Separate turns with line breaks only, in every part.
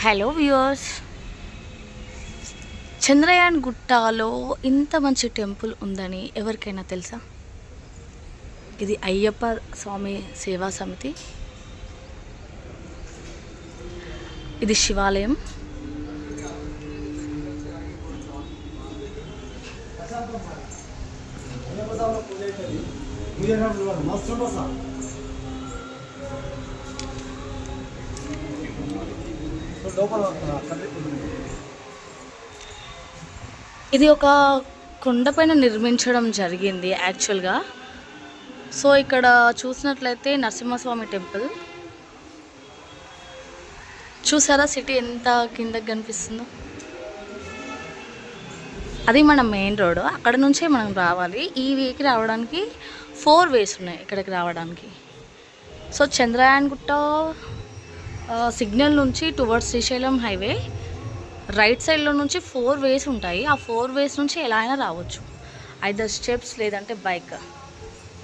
Hello viewers, Chandrayaan గుట్టలో ఇంత మంచి temple ఉందని ఎవరికైనా తెలుసా? ఇది అయ్యప్ప స్వామి సేవా సమితి. ఇది శివాలయం. ఇది ఒక కొండపైన నిర్మించడం జరిగింది యాక్చువల్గా. సో ఇక్కడ చూసినట్లయితే నరసింహస్వామి టెంపుల్ చూసారా, సిటీ ఎంత కిందకి కనిపిస్తుందో. అది మన మెయిన్ రోడ్, అక్కడ నుంచే మనం రావాలి. ఈ వేకి రావడానికి 4 వేస్ ఉన్నాయి ఇక్కడికి రావడానికి. సో చంద్రయాన్ గుట్ట సిగ్నల్ నుంచి టువర్డ్స్ శ్రీశైలం హైవే రైట్ సైడ్లో నుంచి 4 వేస్ ఉంటాయి. ఆ 4 వేస్ నుంచి ఎలా అయినా రావచ్చు, ఐదర్ స్టెప్స్ లేదంటే బైక్.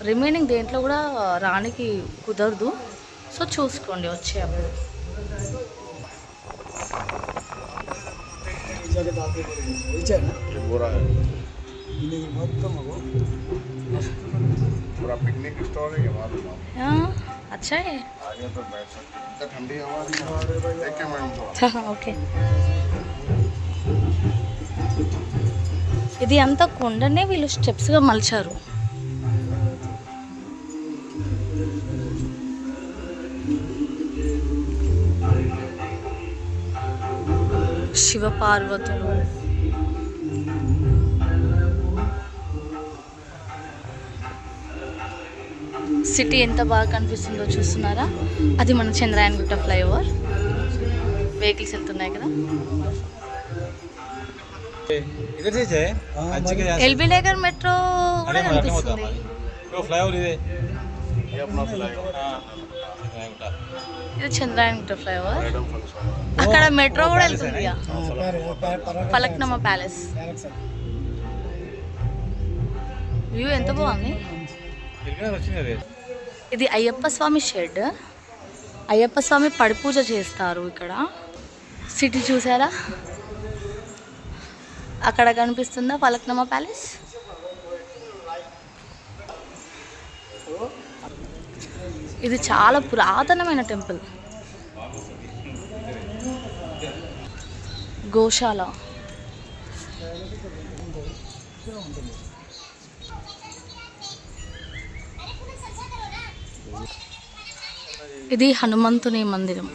రిమైనింగ్ దేంట్లో కూడా రానికి కుదరదు. సో చూసుకోండి వచ్చేటప్పుడు. अच्छा है, ఓకే. ఇది అంతా కొండనే వీళ్ళు స్టెప్స్గా మలిచారు. శివపార్వతులు, సిటీ ఎంత బాగా కనిపిస్తుందో చూస్తున్నారా? అది మన చంద్రయాన్ గుట్ట ఫ్లైఓవర్. వెహికల్స్ వెళ్తున్నాయి కదా. ఎల్బీ నగర్ మెట్రో కూడా కనిపిస్తుంది. ఇది చంద్రయాన్ గుట్ట ఫ్లైఓవర్. అక్కడ మెట్రో కూడా వెళ్తుంది, ఫలక్నమా ప్యాలెస్. వ్యూ ఎంత బాగుంది. ఇది అయ్యప్ప స్వామి షెడ్. అయ్యప్ప స్వామి పడి పూజ చేస్తారు ఇక్కడ. సిటీ చూసారా, అక్కడ కనిపిస్తుందా ఫలక్నమా ప్యాలెస్. ఇది చాలా పురాతనమైన టెంపుల్. గోశాల. ఇది హనుమంతుని మందిరం.